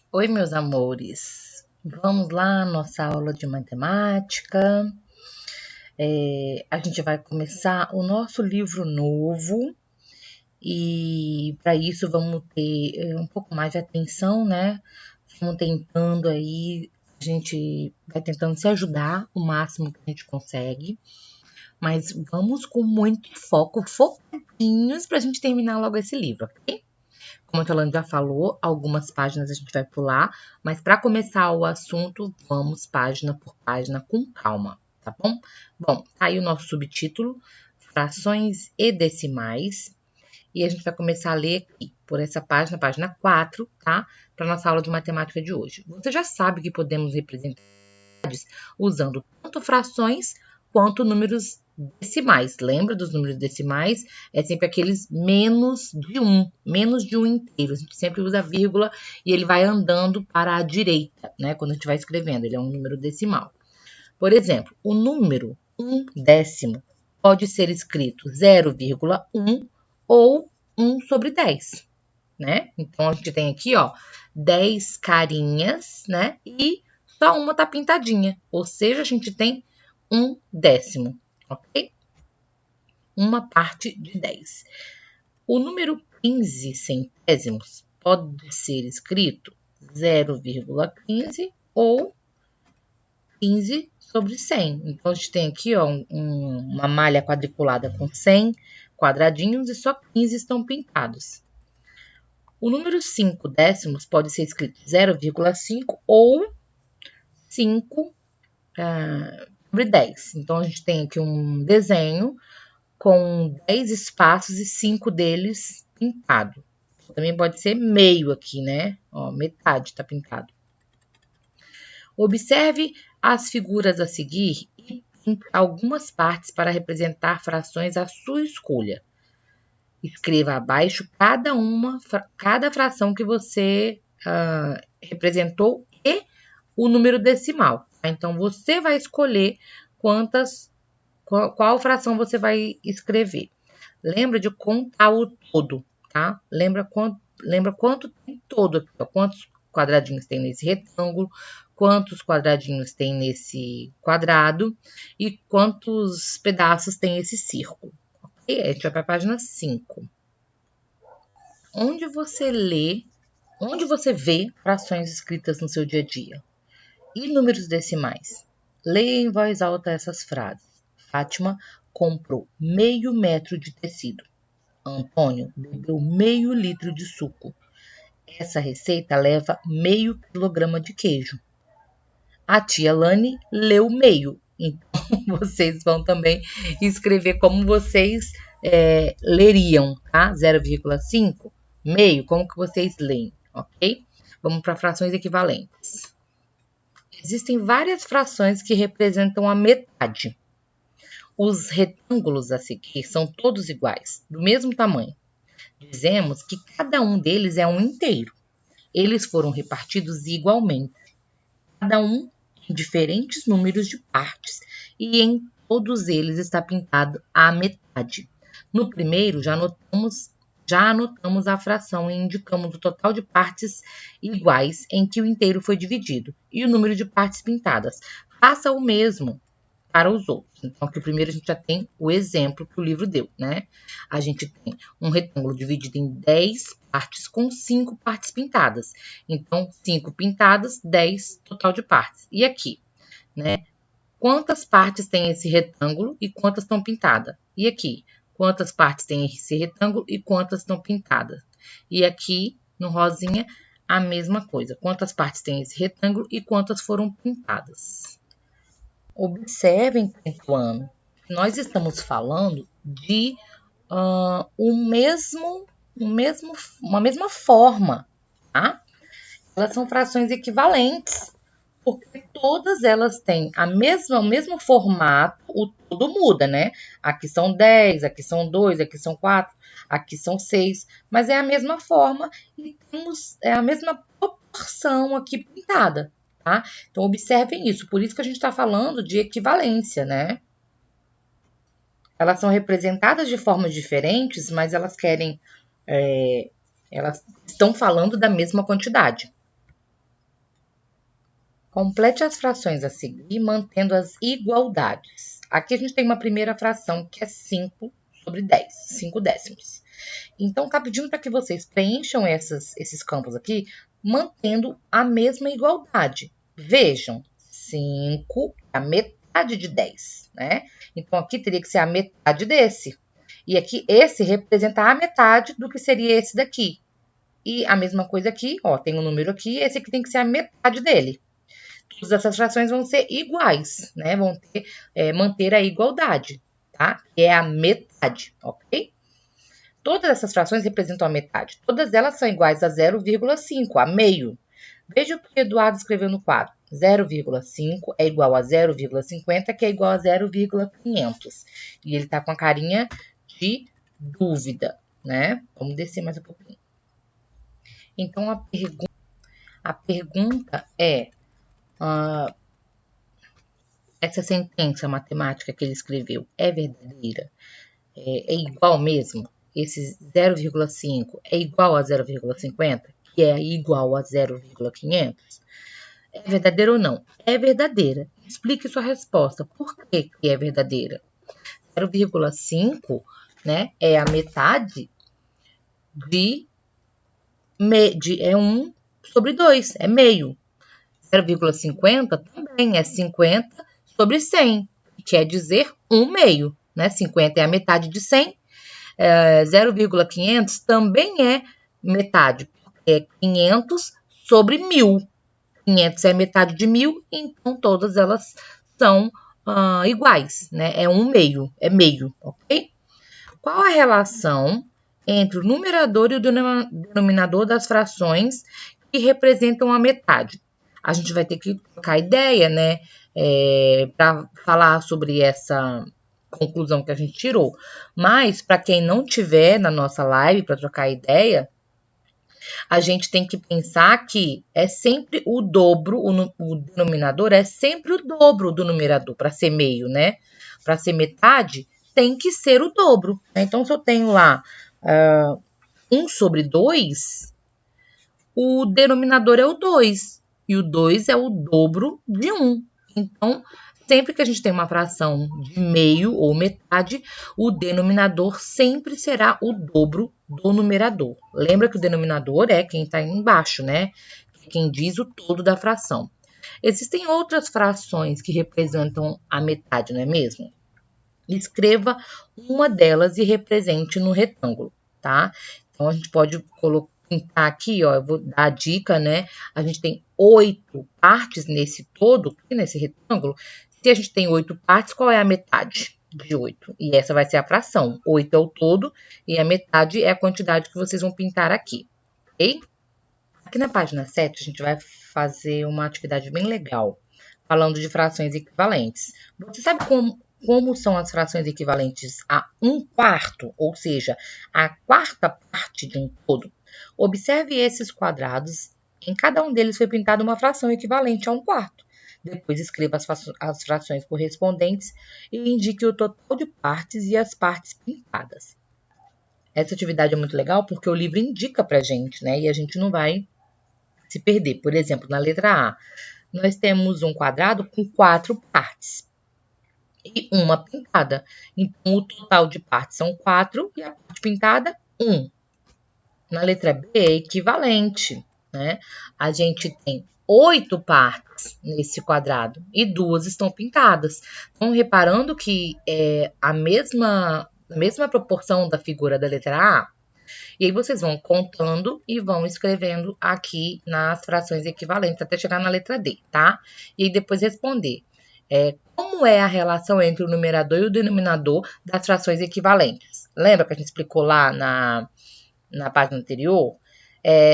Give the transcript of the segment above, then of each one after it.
Oi, meus amores. Vamos lá, nossa aula de matemática. A gente vai começar o nosso livro novo e para isso vamos ter um pouco mais de atenção, né? Vamos tentando aí, a gente vai tentando se ajudar o máximo que a gente consegue, mas vamos com muito foco, foquinhos para a gente terminar logo esse livro, ok? Como a Tolane já falou, algumas páginas a gente vai pular, mas para começar o assunto, vamos página por página com calma, tá bom? Bom, tá aí o nosso subtítulo, frações e decimais, e a gente vai começar a ler aqui, por essa página, página 4, tá? Para nossa aula de matemática de hoje. Você já sabe que podemos representar usando tanto frações quanto números decimais. Lembra dos números decimais? É sempre aqueles menos de um inteiro. A gente sempre usa vírgula e ele vai andando para a direita, né? Quando a gente vai escrevendo, ele é um número decimal. Por exemplo, o número 1/10 pode ser escrito 0,1 ou 1 sobre 10, né? Então, a gente tem aqui, ó, 10 carinhas, né? E só uma tá pintadinha, ou seja, a gente tem 1/10, ok? Uma parte de 10. O número 15 centésimos pode ser escrito 0,15 ou 15 sobre 100. Então, a gente tem aqui, ó, uma malha quadriculada com 100 quadradinhos e só 15 estão pintados. O número 5/10 pode ser escrito 0,5 ou 5 sobre 10. Então, a gente tem aqui um desenho com 10 espaços e 5 deles pintado. Também pode ser meio aqui, né? Ó, metade está pintado. Observe as figuras a seguir e pinte algumas partes para representar frações à sua escolha. Escreva abaixo cada fração que você representou e o número decimal. Tá? Então, você vai escolher qual fração você vai escrever. Lembra de contar o todo, tá? Lembra quanto tem todo aqui, ó, quantos quadradinhos tem nesse retângulo, quantos quadradinhos tem nesse quadrado e quantos pedaços tem esse círculo. Ok? A gente vai para a página 5. Onde você vê frações escritas no seu dia a dia? E números decimais? Leia em voz alta essas frases. Fátima comprou meio metro de tecido. Antônio bebeu meio litro de suco. Essa receita leva meio quilograma de queijo. A tia Lani leu meio. Então, vocês vão também escrever como vocês leriam, tá? 0,5, meio, como que vocês leem, ok? Vamos para frações equivalentes. Existem várias frações que representam a metade. Os retângulos a seguir são todos iguais, do mesmo tamanho. Dizemos que cada um deles é um inteiro. Eles foram repartidos igualmente, cada um em diferentes números de partes, e em todos eles está pintado a metade. No primeiro, já anotamos a fração e indicamos o total de partes iguais em que o inteiro foi dividido e o número de partes pintadas. Faça o mesmo para os outros. Então, aqui primeiro a gente já tem o exemplo que o livro deu, né? A gente tem um retângulo dividido em 10 partes com 5 partes pintadas. Então, 5 pintadas, 10 total de partes. E aqui, né? Quantas partes tem esse retângulo e quantas estão pintadas? E aqui, quantas partes tem esse retângulo e quantas estão pintadas? E aqui, no rosinha, a mesma coisa. Quantas partes tem esse retângulo e quantas foram pintadas? Observem, plano, nós estamos falando de uma mesma forma, tá? Elas são frações equivalentes, porque todas elas têm o mesmo formato, o todo muda, né? Aqui são 10, aqui são 2, aqui são 4, aqui são 6, mas é a mesma forma e temos a mesma proporção aqui pintada, tá? Então, observem isso, por isso que a gente está falando de equivalência, né? Elas são representadas de formas diferentes, mas elas estão falando da mesma quantidade. Complete as frações a seguir, mantendo as igualdades. Aqui a gente tem uma primeira fração que é 5 sobre 10, 5 décimos. Então, está pedindo para que vocês preencham esses campos aqui, mantendo a mesma igualdade. Vejam, 5 é a metade de 10, né? Então, aqui teria que ser a metade desse. E aqui, esse representa a metade do que seria esse daqui. E a mesma coisa aqui, ó, tem um número aqui, esse aqui tem que ser a metade dele. Todas essas frações vão ser iguais, né? Vão manter a igualdade, tá? Que é a metade, ok? Todas essas frações representam a metade. Todas elas são iguais a 0,5, a meio. Veja o que o Eduardo escreveu no quadro. 0,5 é igual a 0,50, que é igual a 0,500. E ele tá com a carinha de dúvida, né? Vamos descer mais um pouquinho. Então, a pergunta é... essa sentença matemática que ele escreveu é verdadeira? É igual mesmo? Esse 0,5 é igual a 0,50, que é igual a 0,500? É verdadeiro ou não? É verdadeira. Explique sua resposta. Por que que é verdadeira? 0,5, né, é a metade é 1 sobre 2, é meio. 0,50 também é 50 sobre 100, que quer dizer 1 meio, né? 50 é a metade de 100. 0,500 também é metade, é 500 sobre 1000. 500 é metade de 1000, então todas elas são iguais, né? É 1 meio, é meio, ok? Qual a relação entre o numerador e o denominador das frações que representam a metade? A gente vai ter que trocar ideia, né? Para falar sobre essa conclusão que a gente tirou. Mas, para quem não tiver na nossa live para trocar ideia, a gente tem que pensar que é sempre o dobro, o denominador é sempre o dobro do numerador, para ser meio, né? Para ser metade, tem que ser o dobro. Né? Então, se eu tenho lá 1 sobre 2, o denominador é o 2, e o 2 é o dobro de 1. Então, sempre que a gente tem uma fração de meio ou metade, o denominador sempre será o dobro do numerador. Lembra que o denominador é quem está embaixo, né? Quem diz o todo da fração. Existem outras frações que representam a metade, não é mesmo? Escreva uma delas e represente no retângulo, tá? Então, a gente pode pintar aqui, ó, eu vou dar a dica, né? A gente tem 8 partes nesse todo, nesse retângulo. Se a gente tem 8 partes, qual é a metade de 8? E essa vai ser a fração. 8 é o todo e a metade é a quantidade que vocês vão pintar aqui, ok? Aqui na página 7, a gente vai fazer uma atividade bem legal, falando de frações equivalentes. Você sabe como são as frações equivalentes a 1/4, ou seja, a quarta parte de um todo? Observe esses quadrados. Em cada um deles foi pintada uma fração equivalente a 1/4. Depois escreva as frações correspondentes e indique o total de partes e as partes pintadas. Essa atividade é muito legal porque o livro indica pra gente, né? E a gente não vai se perder. Por exemplo, na letra A, nós temos um quadrado com 4 partes e uma pintada. Então, o total de partes são 4 e a parte pintada, 1. Na letra B é equivalente, né? A gente tem 8 partes nesse quadrado e 2 estão pintadas. Então, reparando que é a mesma proporção da figura da letra A, e aí vocês vão contando e vão escrevendo aqui nas frações equivalentes até chegar na letra D, tá? E aí depois responder. Como é a relação entre o numerador e o denominador das frações equivalentes? Lembra que a gente explicou lá na página anterior?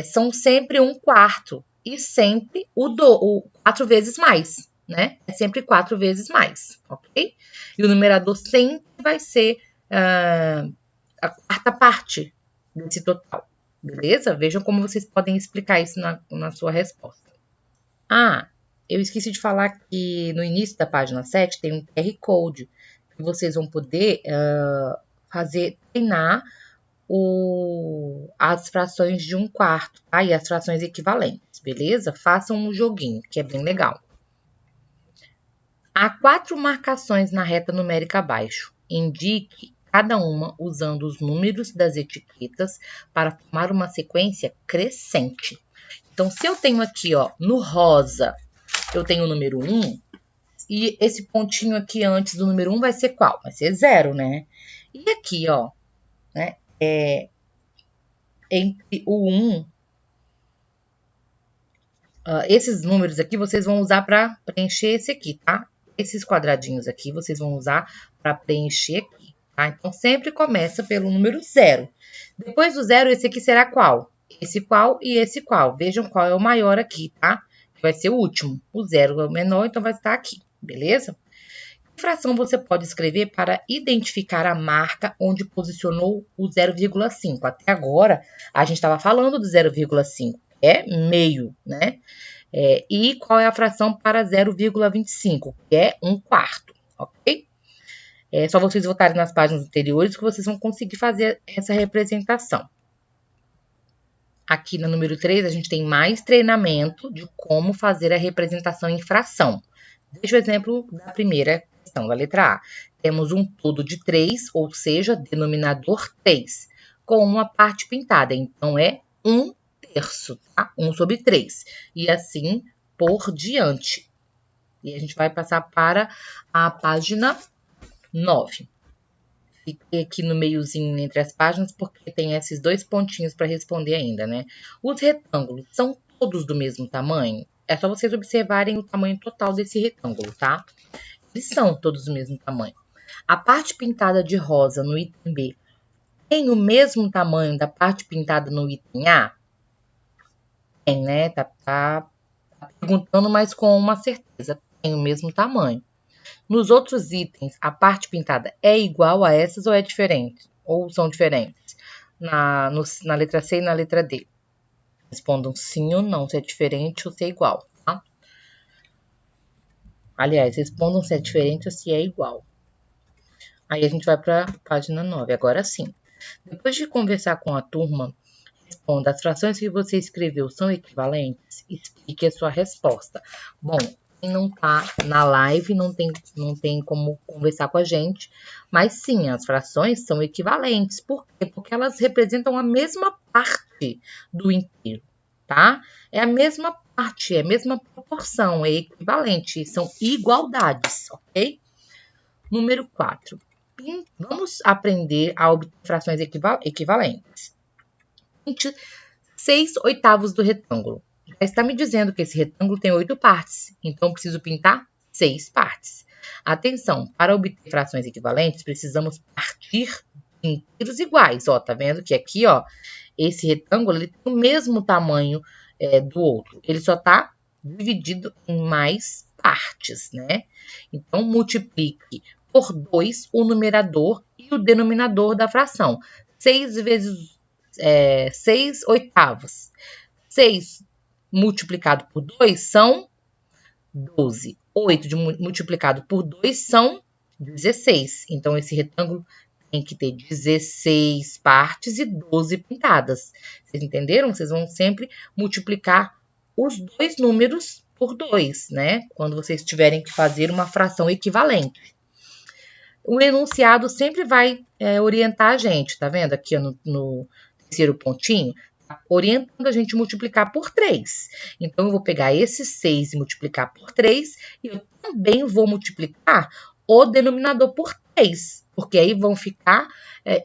São sempre 1/4 e sempre o 4 vezes mais, né? É sempre 4 vezes mais, ok? E o numerador sempre vai ser a quarta parte desse total, beleza? Vejam como vocês podem explicar isso na sua resposta. Eu esqueci de falar que no início da página 7 tem um QR Code que vocês vão poder treinar as frações de 1/4, tá? E as frações equivalentes, beleza? Façam um joguinho, que é bem legal. Há 4 marcações na reta numérica abaixo. Indique cada uma usando os números das etiquetas para formar uma sequência crescente. Então, se eu tenho aqui, ó, no rosa, eu tenho o número 1, e esse pontinho aqui antes do número 1 vai ser qual? Vai ser 0, né? E aqui, ó, né, entre o 1, esses números aqui vocês vão usar para preencher esse aqui, tá? Esses quadradinhos aqui vocês vão usar para preencher aqui, tá? Então, sempre começa pelo número 0. Depois do 0, esse aqui será qual? Esse qual e esse qual. Vejam qual é o maior aqui, tá? Vai ser o último. O 0 é o menor, então vai estar aqui, beleza? Que fração você pode escrever para identificar a marca onde posicionou o 0,5? Até agora, a gente estava falando do 0,5, é meio, né? E qual é a fração para 0,25, que é 1/4, ok? É só vocês voltarem nas páginas anteriores que vocês vão conseguir fazer essa representação. Aqui no número 3, a gente tem mais treinamento de como fazer a representação em fração. Deixa o exemplo da primeira questão, da letra A. Temos um todo de 3, ou seja, denominador 3, com uma parte pintada. Então, é 1/3, tá? 1/3. E assim por diante. E a gente vai passar para a página 9. Fiquei aqui no meiozinho entre as páginas, porque tem esses 2 pontinhos para responder ainda, né? Os retângulos são todos do mesmo tamanho? É só vocês observarem o tamanho total desse retângulo, tá? Eles são todos do mesmo tamanho. A parte pintada de rosa no item B tem o mesmo tamanho da parte pintada no item A? Tem, né? Tá perguntando, mas com uma certeza. Tem o mesmo tamanho. Nos outros itens, a parte pintada é igual a essas ou é diferente? Ou são diferentes? Na letra C e na letra D. Respondam sim ou não, se é diferente ou se é igual, tá? Aliás, respondam se é diferente ou se é igual. Aí a gente vai para a página 9, agora sim. Depois de conversar com a turma, responda: as frações que você escreveu são equivalentes? Explique a sua resposta. Bom, quem não tá na live não tem como conversar com a gente, mas sim, as frações são equivalentes. Por quê? Porque elas representam a mesma parte do inteiro, tá? É a mesma parte, é a mesma proporção, é equivalente, são igualdades, ok? Número 4. Vamos aprender a obter frações equivalentes. 6/8 do retângulo. Já está me dizendo que esse retângulo tem 8 partes, então eu preciso pintar 6 partes. Atenção, para obter frações equivalentes, precisamos partir de inteiros iguais. Ó, tá vendo que aqui, ó, esse retângulo ele tem o mesmo tamanho do outro. Ele só está dividido em mais partes, né? Então, multiplique por 2 o numerador e o denominador da fração. 6 vezes 6/8. 6 multiplicado por 2 são 12. 8 multiplicado por 2 são 16. Então, esse retângulo tem que ter 16 partes e 12 pintadas. Vocês entenderam? Vocês vão sempre multiplicar os dois números por 2, né? Quando vocês tiverem que fazer uma fração equivalente. O enunciado sempre vai orientar a gente, tá vendo? Aqui no terceiro pontinho, tá orientando a gente a multiplicar por 3. Então, eu vou pegar esse 6 e multiplicar por 3, e eu também vou multiplicar o denominador por 3, porque aí vão ficar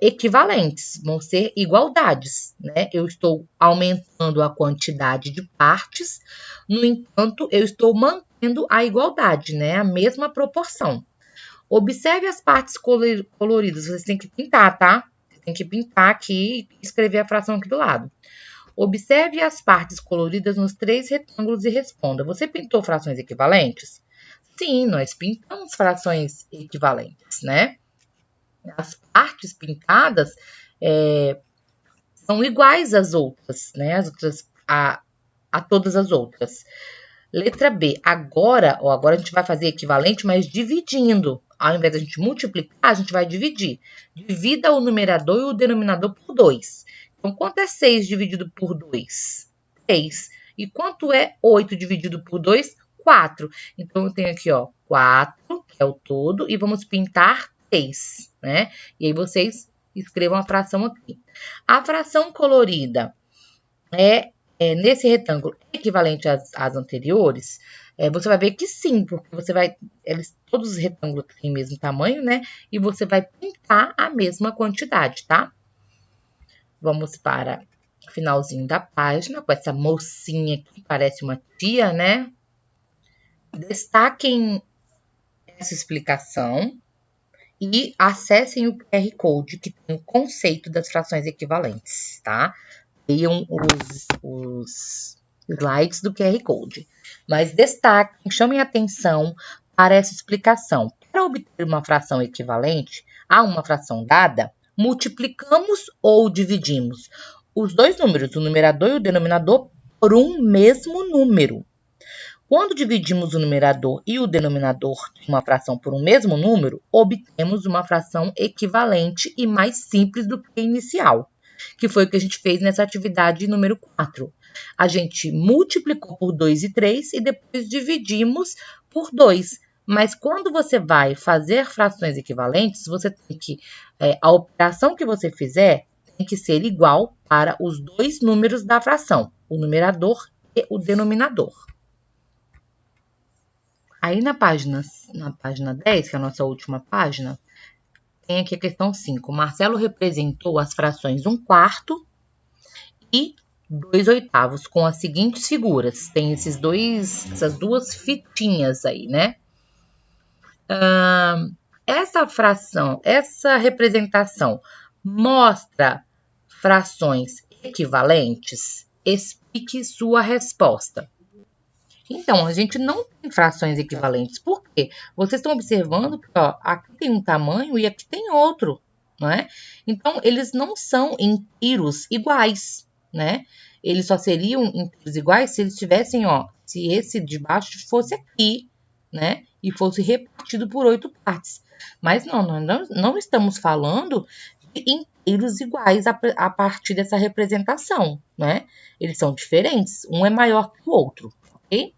equivalentes, vão ser igualdades, né? Eu estou aumentando a quantidade de partes, no entanto, eu estou mantendo a igualdade, né? A mesma proporção. Observe as partes coloridas, vocês têm que pintar, tá? Tem que pintar aqui e escrever a fração aqui do lado. Observe as partes coloridas nos 3 retângulos e responda: você pintou frações equivalentes? Sim, nós pintamos frações equivalentes, né? As partes pintadas são iguais às outras, né? A todas as outras. Letra B. Agora a gente vai fazer equivalente, mas dividindo. Ao invés de a gente multiplicar, a gente vai dividir. Divida o numerador e o denominador por 2. Então, quanto é 6 dividido por 2? 3. E quanto é 8 dividido por 2? 4. Então, eu tenho aqui, ó, 4, que é o todo, e vamos pintar 3, né? E aí, vocês escrevam a fração aqui. A fração colorida nesse retângulo equivalente às anteriores, você vai ver que sim, porque você vai, todos os retângulos têm o mesmo tamanho, né? E você vai pintar a mesma quantidade, tá? Vamos para o finalzinho da página, com essa mocinha que parece uma tia, né? Destaquem essa explicação e acessem o QR Code que tem o conceito das frações equivalentes, tá? Leiam os slides do QR Code. Mas destaquem, chamem atenção para essa explicação. Para obter uma fração equivalente a uma fração dada, multiplicamos ou dividimos os dois números, o numerador e o denominador, por um mesmo número. Quando dividimos o numerador e o denominador de uma fração por um mesmo número, obtemos uma fração equivalente e mais simples do que a inicial, que foi o que a gente fez nessa atividade número 4. A gente multiplicou por 2 e 3 e depois dividimos por 2. Mas quando você vai fazer frações equivalentes, você tem que, a operação que você fizer tem que ser igual para os dois números da fração, o numerador e o denominador. Aí na página 10, que é a nossa última página, tem aqui a questão 5. Marcelo representou as frações 1/4 e 2/8 com as seguintes figuras. Tem essas duas fitinhas aí, né? Essa representação mostra frações equivalentes? Explique sua resposta. Então, a gente não tem frações equivalentes. Por quê? Vocês estão observando que, ó, aqui tem um tamanho e aqui tem outro, não é? Então, eles não são inteiros iguais, né? Eles só seriam inteiros iguais se eles tivessem, ó, se esse de baixo fosse aqui, né? E fosse repartido por 8 partes. Mas nós não estamos falando de inteiros iguais a partir dessa representação, né? Eles são diferentes, um é maior que o outro. Okay?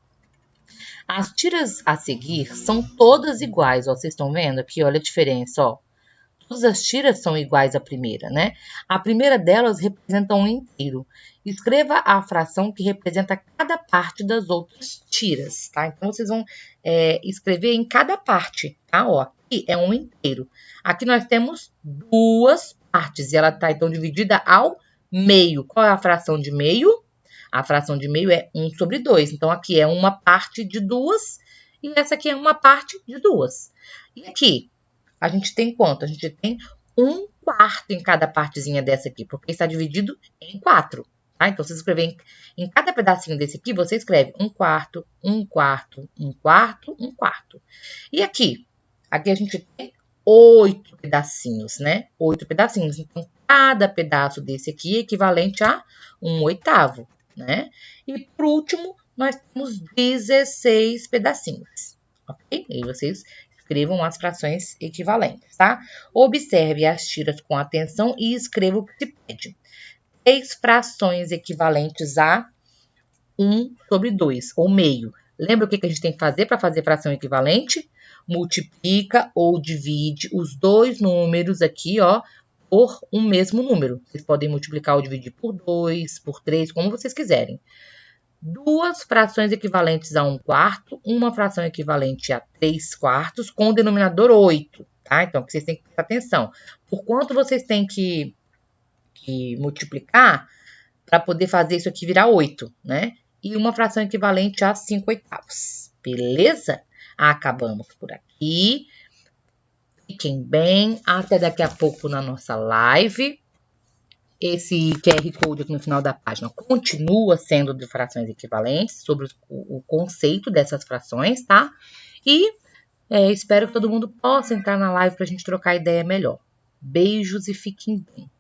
As tiras a seguir são todas iguais, ó, vocês estão vendo aqui, olha a diferença, ó. Todas as tiras são iguais à primeira, né? A primeira delas representa um inteiro. Escreva a fração que representa cada parte das outras tiras, tá? Então, vocês vão escrever em cada parte, tá? Ó, aqui é um inteiro. Aqui nós temos duas partes e ela tá, então, dividida ao meio. Qual é a fração de meio? A fração de meio é 1/2. Então, aqui é uma parte de 2 e essa aqui é uma parte de 2. E aqui, a gente tem quanto? A gente tem 1/4 em cada partezinha dessa aqui, porque está dividido em 4. Tá? Então, você escrever em cada pedacinho desse aqui, você escreve 1/4, 1/4, 1/4, 1/4. E aqui a gente tem 8 pedacinhos, né? 8 pedacinhos. Então, cada pedaço desse aqui é equivalente a 1/8. Né? E por último, nós temos 16 pedacinhos, ok? E aí vocês escrevam as frações equivalentes, tá? Observe as tiras com atenção e escreva o que se pede. 3 frações equivalentes a 1/2, ou meio. Lembra o que a gente tem que fazer para fazer fração equivalente? Multiplica ou divide os dois números aqui, ó, por um mesmo número. Vocês podem multiplicar ou dividir por 2, por 3, como vocês quiserem. 2 frações equivalentes a 1/4, uma fração equivalente a 3/4, com o denominador 8, tá? Então, vocês têm que prestar atenção. Por quanto vocês têm que multiplicar para poder fazer isso aqui virar 8, né? E uma fração equivalente a 5/8. Beleza? Acabamos por aqui. Fiquem bem, até daqui a pouco na nossa live. Esse QR Code aqui no final da página continua sendo de frações equivalentes, sobre o conceito dessas frações, tá? E espero que todo mundo possa entrar na live para a gente trocar ideia melhor. Beijos e fiquem bem.